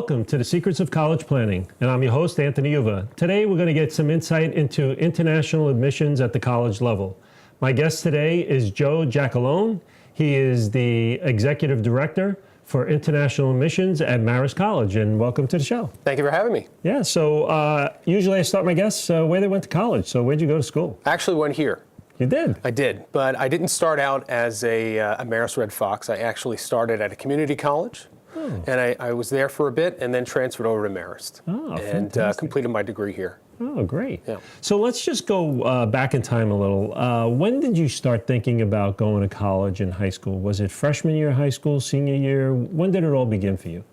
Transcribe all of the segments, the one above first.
Welcome to the Secrets of College Planning, and I'm your host, Anthony Uva. Today, we're going to get some insight into international admissions at the college level. My guest today is Joe Giacalone. He is the Executive Director for International Admissions at Marist College, and welcome to the show. Thank you for having me. Yeah, so usually I start my guests where they went to college. So where'd you go to school? I actually went here. You did? I did, but I didn't start out as a Marist Red Fox. I actually started at a community college. Oh. And I was there for a bit and then transferred over to Marist and completed my degree here. Oh, great. Yeah. So let's just go back in time a little. When did you start thinking about going to college in high school? Was it freshman year of high school, senior year? When did it all begin for you?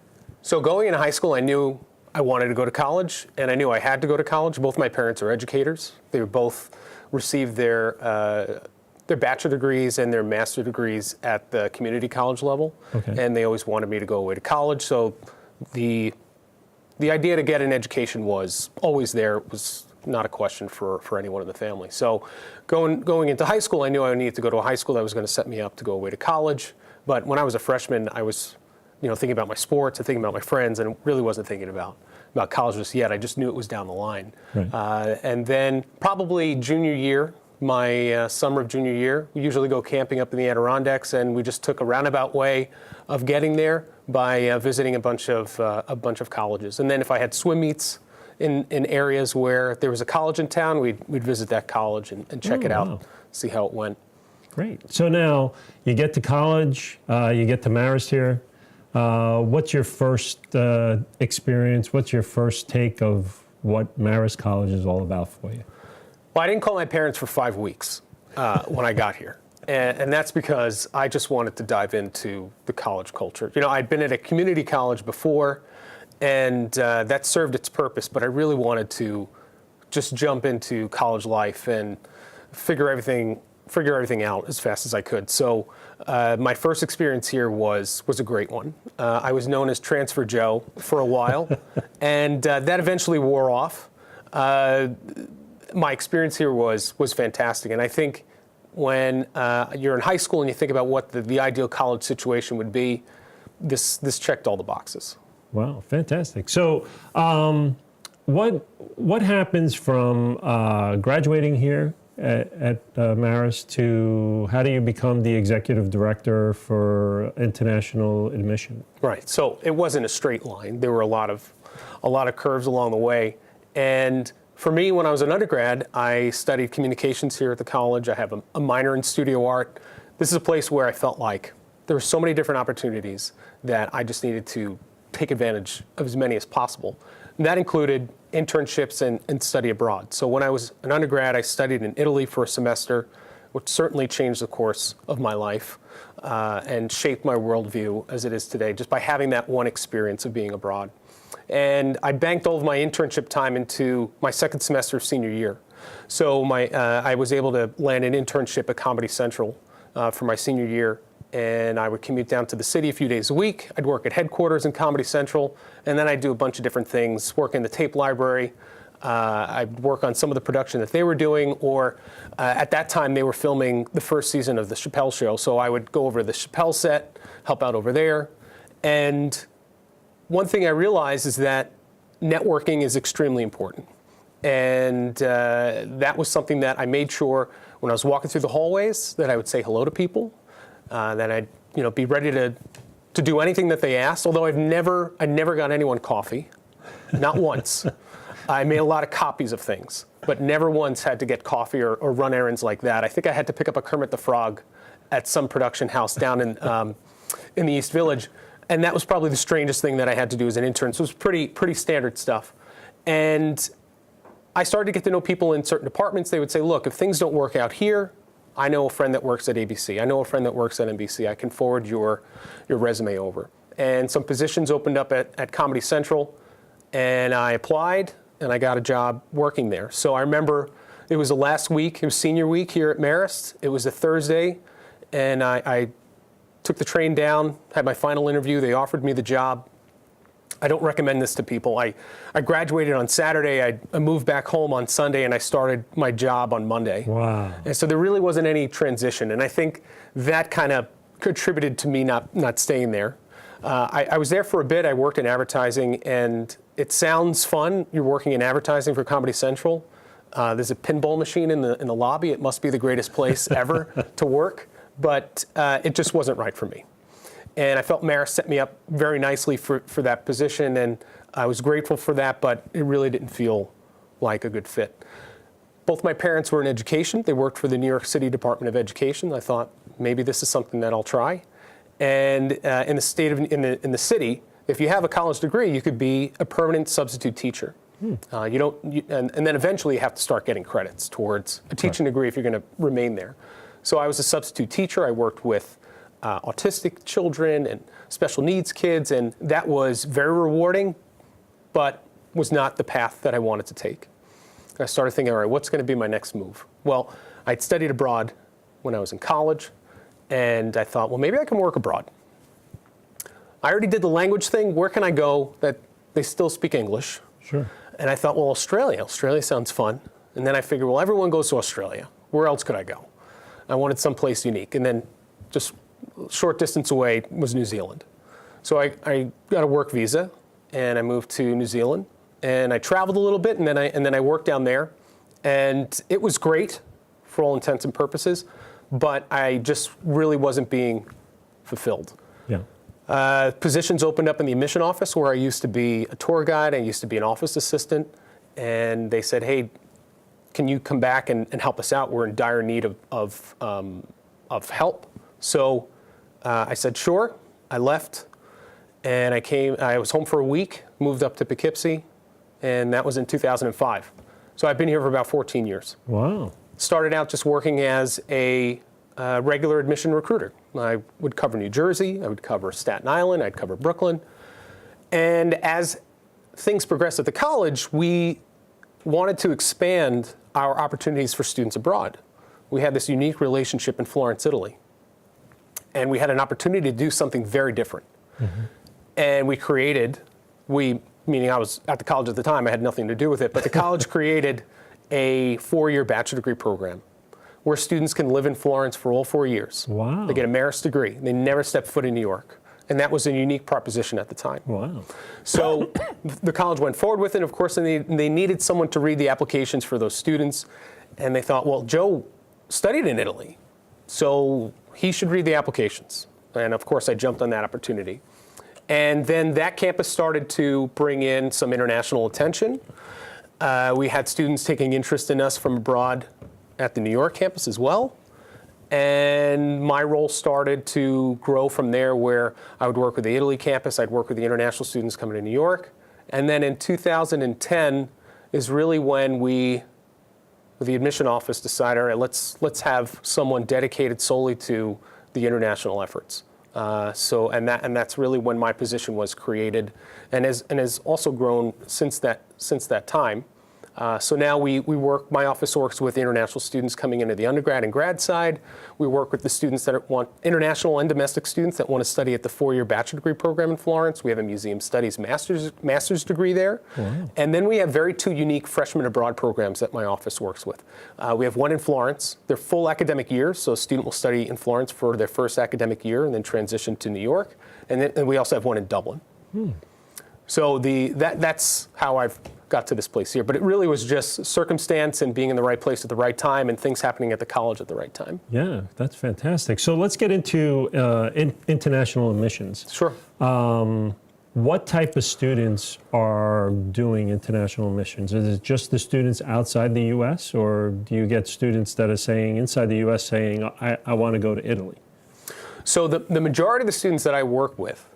So going into high school, I knew I wanted to go to college, and I knew I had to go to college. Both my parents are educators. They were both received their bachelor degrees and their master degrees at the community college level, and they always wanted me to go away to college. So the idea to get an education was always there. It was not a question for anyone in the family. So going into high school, I knew I needed to go to a high school that was going to set me up to go away to college. But when I was a freshman, I was thinking about my sports and thinking about my friends, and really wasn't thinking about college just yet. I just knew it was down the line. Right. And then probably junior year, my summer of junior year, we usually go camping up in the Adirondacks, and we just took a roundabout way of getting there by visiting a bunch of colleges. And then if I had swim meets in areas where there was a college in town, we'd visit that college and check it out, see how it went. Great. So now you get to college, you get to Marist here. What's your first experience? What's your first take of what Marist College is all about for you? Well, I didn't call my parents for 5 weeks when I got here. And that's because I just wanted to dive into the college culture. I'd been at a community college before, and that served its purpose, but I really wanted to just jump into college life and figure everything out as fast as I could. So my first experience here was a great one. I was known as Transfer Joe for a while, and that eventually wore off. My experience here was fantastic, and I think when you're in high school and you think about what the ideal college situation would be, this checked all the boxes. Wow, fantastic. So what happens from graduating here at Marist to how do you become the executive director for international admission? Right. So it wasn't a straight line. There were a lot of curves along the way, and for me, when I was an undergrad, I studied communications here at the college. I have a minor in studio art. This is a place where I felt like there were so many different opportunities that I just needed to take advantage of as many as possible. And that included internships and study abroad. So when I was an undergrad, I studied in Italy for a semester, which certainly changed the course of my life and shaped my worldview as it is today, just by having that one experience of being abroad. And I banked all of my internship time into my second semester of senior year. So I was able to land an internship at Comedy Central for my senior year, and I would commute down to the city a few days a week. I'd work at headquarters in Comedy Central, and then I'd do a bunch of different things, work in the tape library. I'd work on some of the production that they were doing, or at that time they were filming the first season of The Chappelle Show, so I would go over to the Chappelle set, help out over there. And one thing I realized is that networking is extremely important. And that was something that I made sure when I was walking through the hallways that I would say hello to people, that I'd be ready to do anything that they asked, although I never got anyone coffee, not once. I made a lot of copies of things, but never once had to get coffee or run errands like that. I think I had to pick up a Kermit the Frog at some production house down in the East Village. And that was probably the strangest thing that I had to do as an intern. So it was pretty standard stuff. And I started to get to know people in certain departments. They would say, look, if things don't work out here, I know a friend that works at ABC. I know a friend that works at NBC. I can forward your resume over. And some positions opened up at Comedy Central, and I applied, and I got a job working there. So I remember it was the last week. It was senior week here at Marist. It was a Thursday, and I took the train down, had my final interview. They offered me the job. I don't recommend this to people. I graduated on Saturday. I moved back home on Sunday, and I started my job on Monday. Wow. And so there really wasn't any transition. And I think that kind of contributed to me not staying there. I was there for a bit. I worked in advertising, and it sounds fun. You're working in advertising for Comedy Central. There's a pinball machine in the lobby. It must be the greatest place ever to work, but it just wasn't right for me. And I felt Marist set me up very nicely for that position, and I was grateful for that, but it really didn't feel like a good fit. Both my parents were in education. They worked for the New York City Department of Education. I thought maybe this is something that I'll try. And in the city, if you have a college degree, you could be a permanent substitute teacher. And then eventually you have to start getting credits towards a teaching degree if you're going to remain there. So I was a substitute teacher. I worked with autistic children and special needs kids, and that was very rewarding, but was not the path that I wanted to take. I started thinking, all right, what's going to be my next move? Well, I'd studied abroad when I was in college, and I thought, well, maybe I can work abroad. I already did the language thing. Where can I go that they still speak English? Sure. And I thought, well, Australia sounds fun. And then I figured, well, everyone goes to Australia. Where else could I go? I wanted someplace unique. And then just a short distance away was New Zealand. So I got a work visa, and I moved to New Zealand. And I traveled a little bit, and then I worked down there. And it was great for all intents and purposes, but I just really wasn't being fulfilled. Yeah. Positions opened up in the admission office where I used to be a tour guide. I used to be an office assistant. And they said, hey, can you come back and help us out? We're in dire need of help. So I said, sure. I left, and I was home for a week, moved up to Poughkeepsie, and that was in 2005. So I've been here for about 14 years. Wow. Started out just working as a regular admission recruiter. I would cover New Jersey, I would cover Staten Island, I'd cover Brooklyn. And as things progressed at the college, we wanted to expand our opportunities for students abroad. We had this unique relationship in Florence, Italy. And we had an opportunity to do something very different. Mm-hmm. And meaning I was at the college at the time, I had nothing to do with it, but the college created a 4-year bachelor degree program where students can live in Florence for all 4 years. Wow. They get a Marist degree. They never step foot in New York. And that was a unique proposition at the time. Wow. So the college went forward with it, of course, and they needed someone to read the applications for those students. And they thought, well, Joe studied in Italy, so he should read the applications. And of course, I jumped on that opportunity. And then that campus started to bring in some international attention. We had students taking interest in us from abroad at the New York campus as well. And my role started to grow from there, where I would work with the Italy campus, I'd work with the international students coming to New York. And then in 2010 is really when the admission office decided, all right, let's have someone dedicated solely to the international efforts. And that's really when my position was created, and has also grown since that time. So now my office works with international students coming into the undergrad and grad side. We work with the students that want international and domestic students that want to study at the 4-year bachelor degree program in Florence. We have a museum studies master's degree there. Wow. And then we have two unique freshman abroad programs that my office works with. We have one in Florence. They're full academic years, so a student will study in Florence for their first academic year and then transition to New York. And we also have one in Dublin. So that's how I've got to this place here. But it really was just circumstance and being in the right place at the right time and things happening at the college at the right time. Yeah, that's fantastic. So let's get into international admissions. Sure. What type of students are doing international admissions? Is it just the students outside the U.S., or do you get students that are saying inside the U.S. saying, I want to go to Italy? So the majority of the students that I work with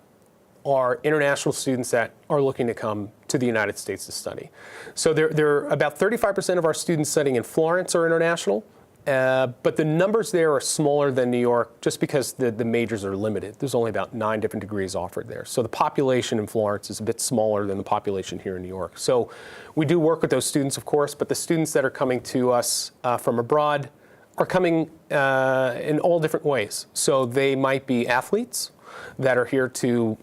are international students that are looking to come to the United States to study. So there are about 35% of our students studying in Florence are international, but the numbers there are smaller than New York just because the majors are limited. There's only about 9 different degrees offered there. So the population in Florence is a bit smaller than the population here in New York. So we do work with those students, of course, but the students that are coming to us from abroad are coming in all different ways. So they might be athletes that are here to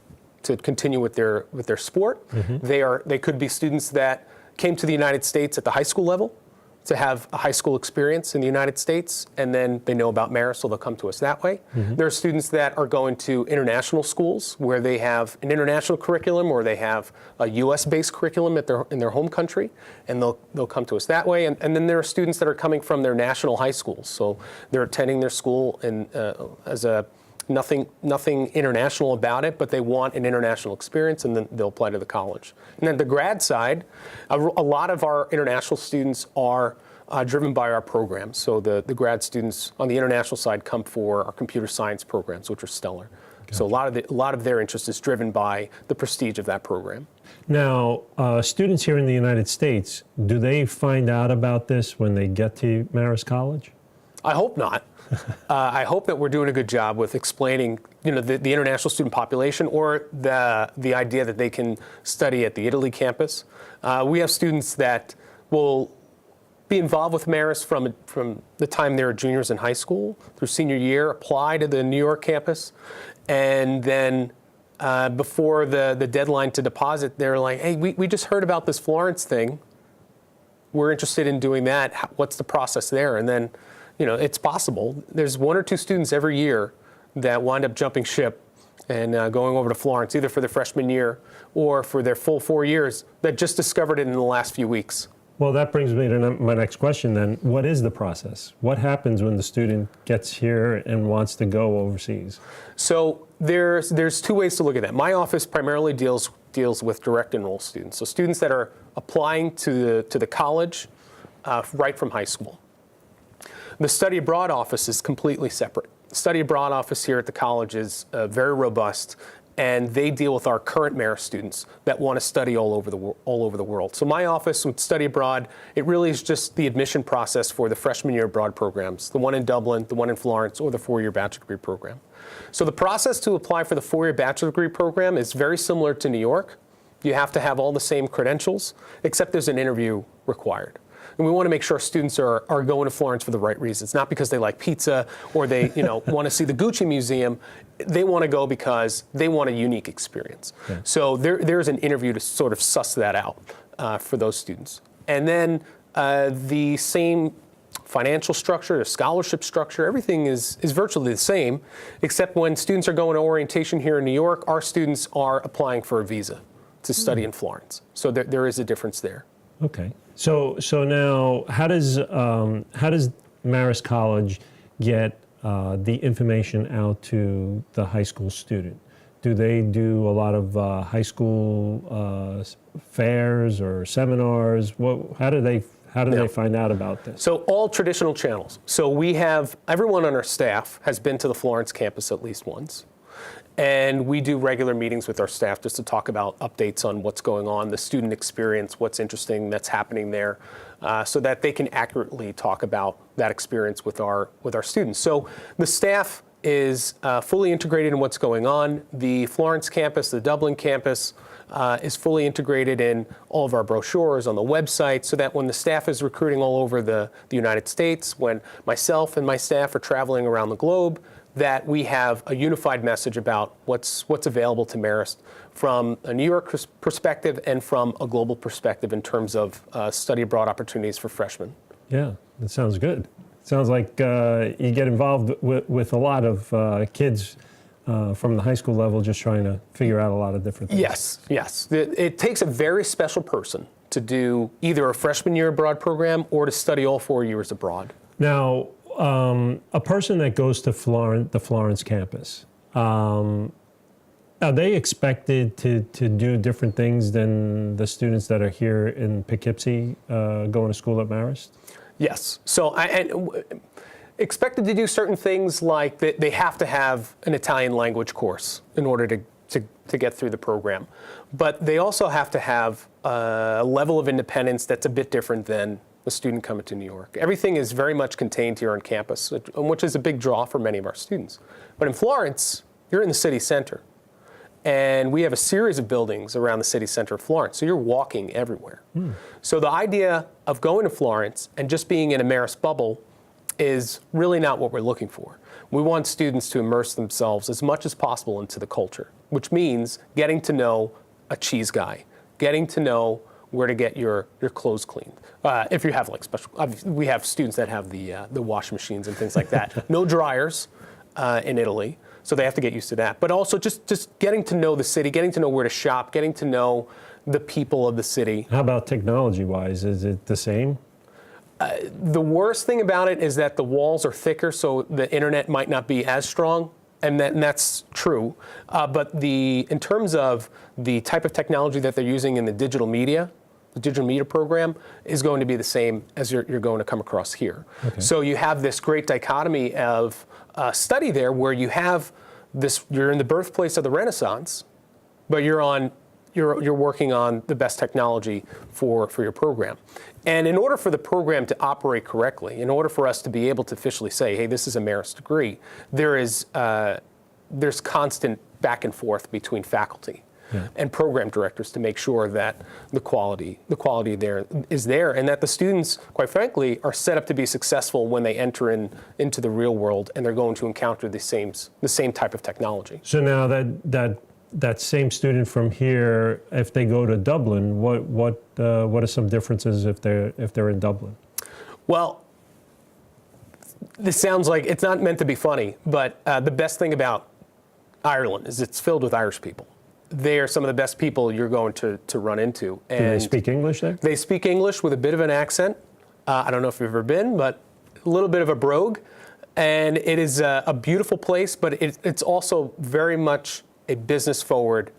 continue with their sport. Mm-hmm. They could be students that came to the United States at the high school level to have a high school experience in the United States, and then they know about Marist, so they'll come to us that way. There are students that are going to international schools where they have an international curriculum or they have a U.S.-based curriculum in their home country, and they'll come to us that way. And then there are students that are coming from their national high schools, so they're attending their school as a nothing international about it, but they want an international experience, and then they'll apply to the college. And then the grad side, a lot of our international students are driven by our programs. So the grad students on the international side come for our computer science programs, which are stellar. Gotcha. So a lot of their interest is driven by the prestige of that program. Now, students here in the United States, do they find out about this when they get to Marist College? I hope not. I hope that we're doing a good job with explaining, the international student population or the idea that they can study at the Int'l campus. We have students that will be involved with Marist from the time they're juniors in high school through senior year, apply to the New York campus, and then before the deadline to deposit, they're like, hey, we just heard about this Florence thing. We're interested in doing that. What's the process there? And then it's possible. There's 1 or 2 students every year that wind up jumping ship and going over to Florence, either for their freshman year or for their full 4 years, that just discovered it in the last few weeks. Well, that brings me to my next question then. What is the process? What happens when the student gets here and wants to go overseas? So there's 2 ways to look at that. My office primarily deals with direct enroll students, so students that are applying to the college right from high school. The study abroad office is completely separate. The study abroad office here at the college is very robust, and they deal with our current Marist students that want to study all over the world. So my office with study abroad, it really is just the admission process for the freshman year abroad programs, the one in Dublin, the one in Florence, or the 4-year bachelor degree program. So the process to apply for the 4-year bachelor degree program is very similar to New York. You have to have all the same credentials, except there's an interview required. And we want to make sure students are going to Florence for the right reasons, not because they like pizza or they want to see the Gucci Museum. They want to go because they want a unique experience. Yeah. So there's an interview to sort of suss that out for those students. And then the same financial structure, the scholarship structure, everything is virtually the same, except when students are going to orientation here in New York, our students are applying for a visa to study in Florence. So there is a difference there. Okay. So now, how does Marist College get the information out to the high school student? Do they do a lot of high school fairs or seminars? How do they find out about this? So all traditional channels. So we have everyone on our staff has been to the Florence campus at least once. And we do regular meetings with our staff just to talk about updates on what's going on, the student experience, what's interesting that's happening there, so that they can accurately talk about that experience with our students. So the staff is fully integrated in what's going on. The Florence campus, the Dublin campus, is fully integrated in all of our brochures on the website, so that when the staff is recruiting all over the United States, when myself and my staff are traveling around the globe, that we have a unified message about what's available to Marist from a New York perspective and from a global perspective in terms of study abroad opportunities for freshmen. Yeah, that sounds good. Sounds like you get involved with a lot of kids from the high school level just trying to figure out a lot of different things. Yes. It takes a very special person to do either a freshman year abroad program or to study all 4 years abroad. Now, a person that goes to the Florence campus, are they expected to do different things than the students that are here in Poughkeepsie going to school at Marist? Yes. So expected to do certain things like they have to have an Italian language course in order to get through the program. But they also have to have a level of independence that's a bit different than a student coming to New York. Everything is very much contained here on campus, which is a big draw for many of our students. But in Florence, you're in the city center. And we have a series of buildings around the city center of Florence, so you're walking everywhere. So the idea of going to Florence and just being in a Marist bubble is really not what we're looking for. We want students to immerse themselves as much as possible into the culture, which means getting to know a cheese guy, getting to know where to get your clothes cleaned. If you have like special, we have students that have the washing machines and things like that. No dryers in Italy, so they have to get used to that. But also just getting to know the city, getting to know where to shop, getting to know the people of the city. How about technology-wise? Is it the same? The worst thing about it is that the walls are thicker, so the internet might not be as strong, and that's true. But in terms of the type of technology that they're using in the digital media program is going to be the same as you're going to come across here. Okay. So you have this great dichotomy of study there, where you have you're in the birthplace of the Renaissance, but you're working on the best technology for your program. And in order for the program to operate correctly, in order for us to be able to officially say, hey, this is a Marist degree, there's constant back and forth between faculty and program directors to make sure that the quality there is there, and that the students, quite frankly, are set up to be successful when they enter into the real world, and they're going to encounter the same type of technology. So now that same student from here, if they go to Dublin, what are some differences if they're in Dublin? Well, this sounds like it's not meant to be funny, but the best thing about Ireland is it's filled with Irish people. They are some of the best people you're going to run into. And do they speak English there? They speak English with a bit of an accent. I don't know if you've ever been, but a little bit of a brogue. And it is a beautiful place, but it's also very much a business-forward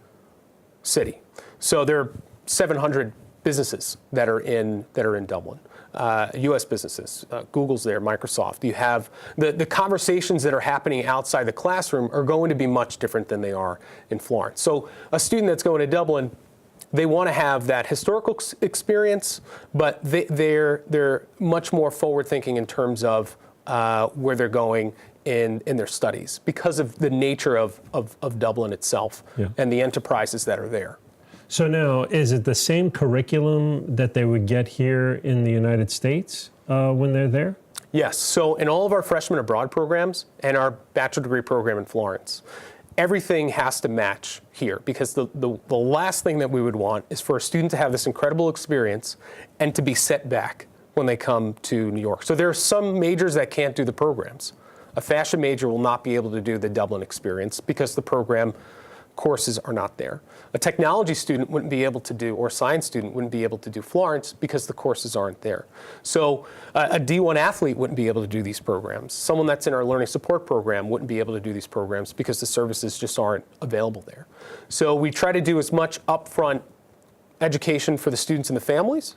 city. So there are 700 businesses that are in Dublin, U.S. businesses. Google's there, Microsoft. You have the conversations that are happening outside the classroom are going to be much different than they are in Florence. So a student that's going to Dublin, they want to have that historical experience, but they're much more forward-thinking in terms of where they're going in their studies, because of the nature of Dublin itself and the enterprises that are there. So now, is it the same curriculum that they would get here in the United States when they're there? Yes. So in all of our freshman abroad programs and our bachelor degree program in Florence, everything has to match here, because the last thing that we would want is for a student to have this incredible experience and to be set back when they come to New York. So there are some majors that can't do the programs. A fashion major will not be able to do the Dublin experience because the program courses are not there. A technology student wouldn't be able to do, or a science student wouldn't be able to do Florence because the courses aren't there. So a D1 athlete wouldn't be able to do these programs. Someone that's in our learning support program wouldn't be able to do these programs because the services just aren't available there. So we try to do as much upfront education for the students and the families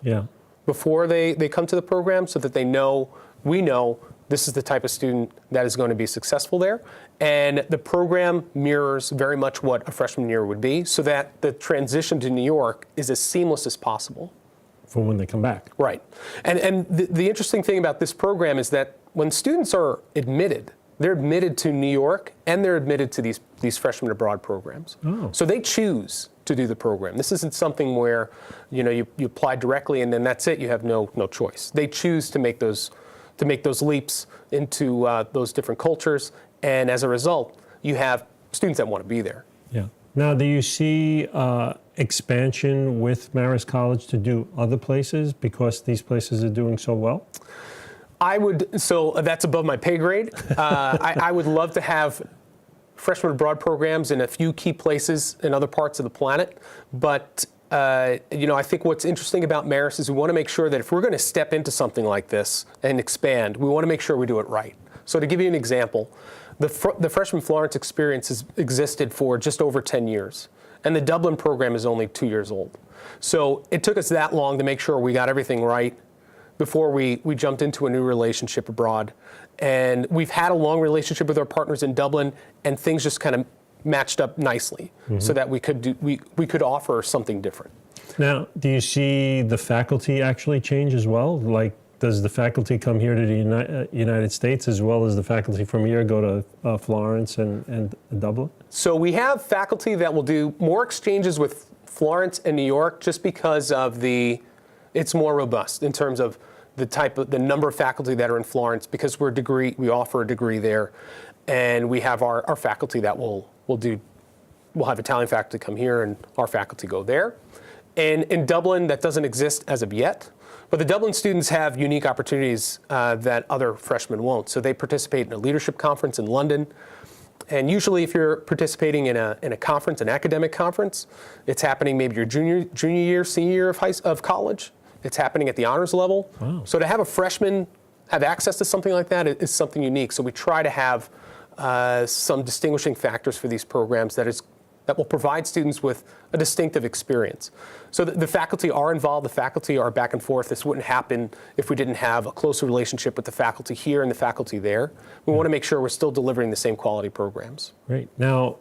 before they come to the program, so that we know this is the type of student that is going to be successful there. And the program mirrors very much what a freshman year would be, so that the transition to New York is as seamless as possible. For when they come back. Right. And the interesting thing about this program is that when students are admitted, they're admitted to New York and they're admitted to these freshman abroad programs. Oh. So they choose to do the program. This isn't something where you apply directly and then that's it, you have no choice. They choose to make those leaps into those different cultures, and as a result, you have students that want to be there. Yeah. Now, do you see expansion with Marist College to do other places because these places are doing so well? So that's above my pay grade. I would love to have freshman abroad programs in a few key places in other parts of the planet, but I think what's interesting about Marist is we want to make sure that if we're going to step into something like this and expand, we want to make sure we do it right. So to give you an example, the Freshman Florence experience has existed for just over 10 years, and the Dublin program is only 2 years old. So it took us that long to make sure we got everything right before we jumped into a new relationship abroad. And we've had a long relationship with our partners in Dublin, and things just kind of matched up nicely so that we could offer something different. Now, do you see the faculty actually change as well? Like, does the faculty come here to the United States as well as the faculty from here go to Florence and Dublin? So we have faculty that will do more exchanges with Florence and New York just because of it's more robust in terms of the number of faculty that are in Florence, because we offer a degree there, and we have our faculty that we'll have Italian faculty come here and our faculty go there. And in Dublin, that doesn't exist as of yet. But the Dublin students have unique opportunities that other freshmen won't. So they participate in a leadership conference in London. And usually if you're participating in a conference, an academic conference, it's happening maybe your junior year, senior year of college. It's happening at the honors level. Wow. So to have a freshman have access to something like that is something unique. So we try to have some distinguishing factors for these programs that will provide students with a distinctive experience. So the faculty are involved, the faculty are back and forth. This wouldn't happen if we didn't have a closer relationship with the faculty here and the faculty there. We want to make sure we're still delivering the same quality programs. Great. Now,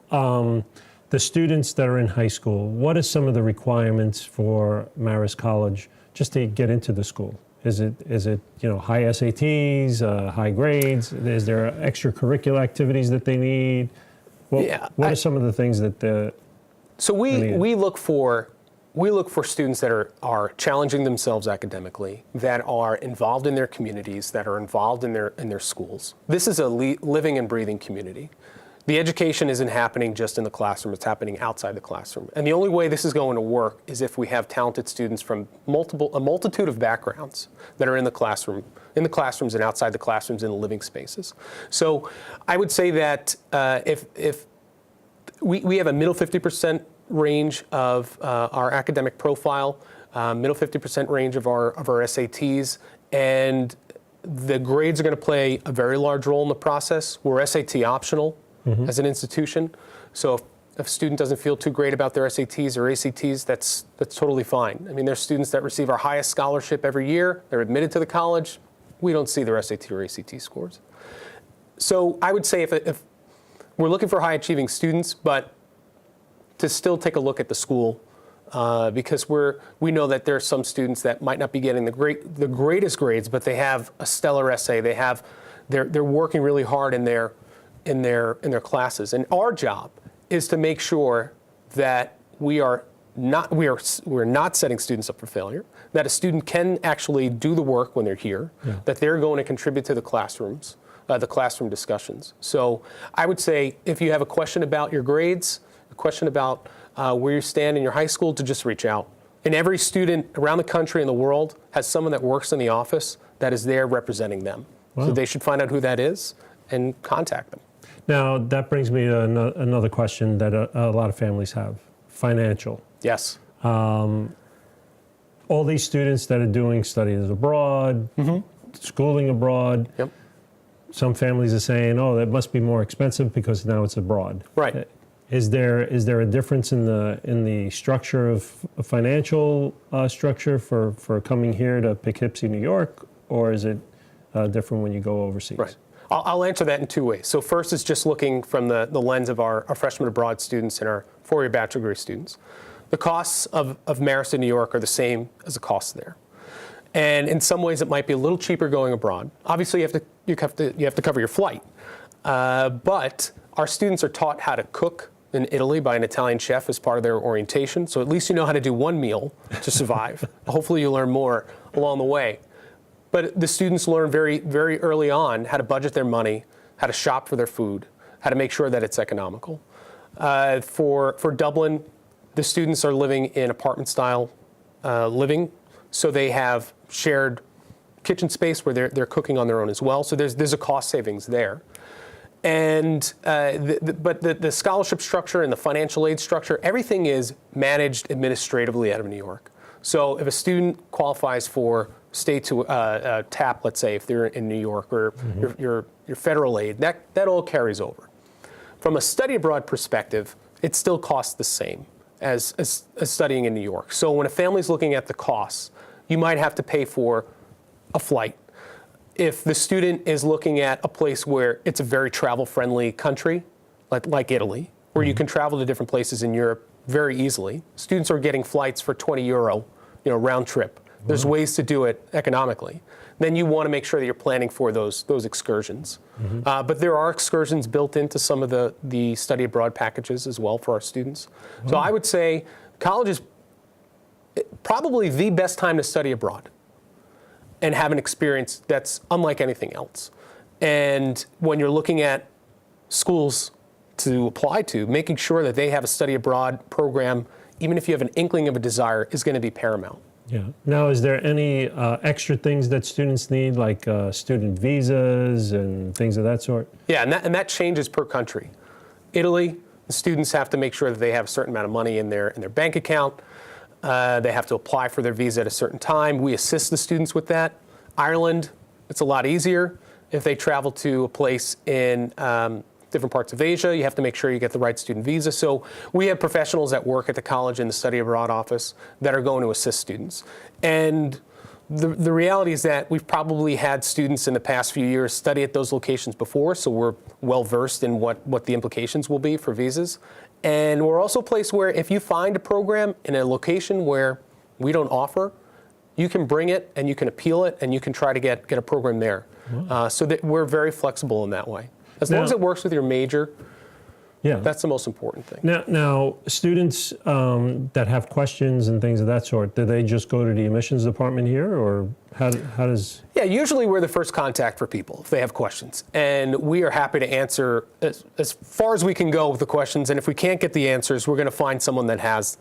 the students that are in high school, what are some of the requirements for Marist College just to get into the school? Is it high SATs, high grades? Is there extracurricular activities that they need? What are some of the things that So we look for students that are challenging themselves academically, that are involved in their communities, that are involved in their schools. This is a living and breathing community. The education isn't happening just in the classroom, it's happening outside the classroom. And the only way this is going to work is if we have talented students from a multitude of backgrounds that are in the classrooms and outside the classrooms in the living spaces. So I would say that if we have a middle 50% range of our academic profile, middle 50% range of our SATs, and the grades are going to play a very large role in the process. We're SAT optional as an institution. So if a student doesn't feel too great about their SATs or ACTs, that's totally fine. I mean, there's students that receive our highest scholarship every year. They're admitted to the college. We don't see their SAT or ACT scores. So I would say if we're looking for high achieving students, but to still take a look at the school, because we know that there are some students that might not be getting the greatest grades, but they have a stellar essay. They're working really hard in their classes. And our job is to make sure that we're not setting students up for failure, that a student can actually do the work when they're here, that they're going to contribute to the classroom discussions. So I would say if you have a question about your grades, a question about where you stand in your high school, to just reach out. And every student around the country and the world has someone that works in the office that is there representing them. Wow. So they should find out who that is and contact them. Now, that brings me to another question that a lot of families have, financial. Yes. All these students that are doing studies abroad, schooling abroad, Yep. some families are saying, oh, that must be more expensive because now it's abroad. Right. Is there a difference in the structure of financial structure for coming here to Poughkeepsie, New York, or is it different when you go overseas? Right. I'll answer that in two ways. So first is just looking from the lens of our freshman abroad students and our four-year bachelor degree students. The costs of Marist in New York are the same as the costs there. And in some ways it might be a little cheaper going abroad. Obviously you have to cover your flight. But our students are taught how to cook in Italy by an Italian chef as part of their orientation. So at least you know how to do one meal to survive. Hopefully you learn more along the way. But the students learn very, very early on how to budget their money, how to shop for their food, how to make sure that it's economical. For Dublin, the students are living in apartment-style living, so they have shared kitchen space where they're cooking on their own as well. So there's a cost savings there. And but the scholarship structure and the financial aid structure, everything is managed administratively out of New York. So if a student qualifies for state to TAP, let's say, if they're in New York, or your federal aid, that all carries over. From a study abroad perspective, it still costs the same as studying in New York. So when a family's looking at the costs, you might have to pay for a flight. If the student is looking at a place where it's a very travel-friendly country, like Italy, where you can travel to different places in Europe very easily, students are getting flights for €20, round trip. There's ways to do it economically. Then you want to make sure that you're planning for those excursions. But there are excursions built into some of the study abroad packages as well for our students. So I would say college is probably the best time to study abroad and have an experience that's unlike anything else. And when you're looking at schools to apply to, making sure that they have a study abroad program even if you have an inkling of a desire, is going to be paramount. Yeah. Now, is there any extra things that students need, like student visas and things of that sort? Yeah, and that changes per country. Italy, the students have to make sure that they have a certain amount of money in their bank account. They have to apply for their visa at a certain time. We assist the students with that. Ireland, it's a lot easier. If they travel to a place in different parts of Asia, you have to make sure you get the right student visa. So we have professionals that work at the college in the study abroad office that are going to assist students. And the reality is that we've probably had students in the past few years study at those locations before, so we're well versed in what the implications will be for visas. And we're also a place where if you find a program in a location where we don't offer, you can bring it and you can appeal it and you can try to get a program there. Wow. So that we're very flexible in that way. As long as it works with your major, yeah, that's the most important thing. Now students that have questions and things of that sort, do they just go to the admissions department here, or how does? Yeah, usually we're the first contact for people if they have questions. And we are happy to answer as far as we can go with the questions. And if we can't get the answers, we're going to find someone that has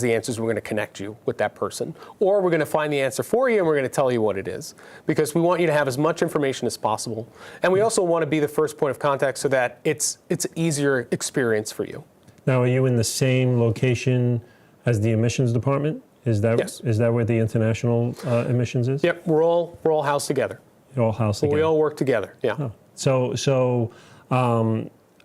the answers. We're going to connect you with that person. Or we're going to find the answer for you and we're going to tell you what it is. Because we want you to have as much information as possible. And we also want to be the first point of contact so that it's an easier experience for you. Now, are you in the same location as the admissions department? Yes. Is that where the international admissions is? Yep, we're all housed together. You're all housed together. We all work together, yeah. Oh. So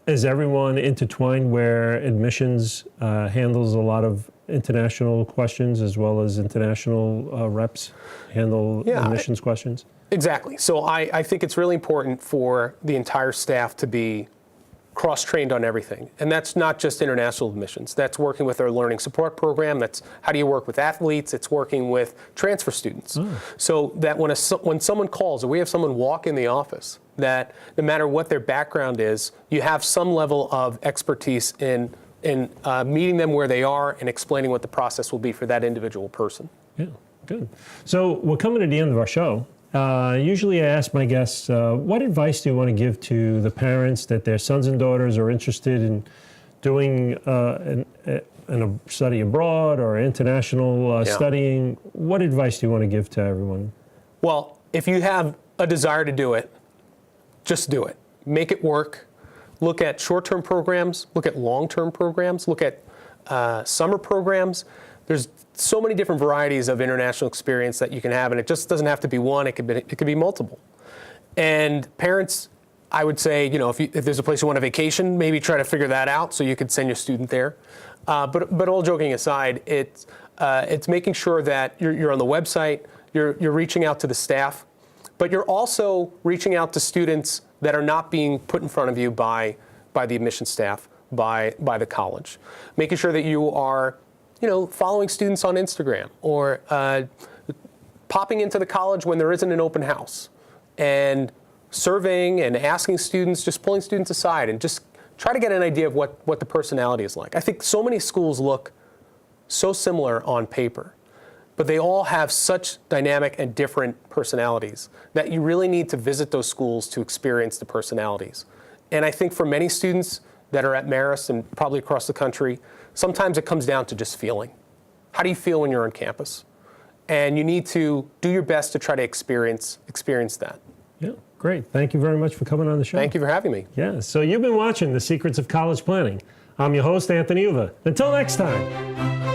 is everyone intertwined where admissions handles a lot of international questions as well as international reps handle admissions questions? Exactly. So I think it's really important for the entire staff to be cross-trained on everything. And that's not just international admissions. That's working with our learning support program. That's how do you work with athletes. It's working with transfer students. Oh. So that when someone calls or we have someone walk in the office, that no matter what their background is, you have some level of expertise in meeting them where they are and explaining what the process will be for that individual person. Yeah, good. So we're coming to the end of our show. Usually I ask my guests, what advice do you want to give to the parents that their sons and daughters are interested in doing a study abroad or international studying? What advice do you want to give to everyone? Well, if you have a desire to do it, just do it. Make it work. Look at short-term programs, look at long-term programs, look at summer programs. There's so many different varieties of international experience that you can have, and it just doesn't have to be one. It could be multiple. And parents, I would say, if there's a place you want to vacation, maybe try to figure that out so you could send your student there. But all joking aside, it's making sure that you're on the website, you're reaching out to the staff, but you're also reaching out to students that are not being put in front of you by the admissions staff, by the college. Making sure that you are following students on Instagram or popping into the college when there isn't an open house and surveying and asking students, just pulling students aside and just try to get an idea of what the personality is like. I think so many schools look so similar on paper, but they all have such dynamic and different personalities that you really need to visit those schools to experience the personalities. And I think for many students that are at Marist and probably across the country, sometimes it comes down to just feeling. How do you feel when you're on campus? And you need to do your best to try to experience that. Yeah, great. Thank you very much for coming on the show. Thank you for having me. Yeah, so you've been watching The Secrets of College Planning. I'm your host, Anthony Uva. Until next time.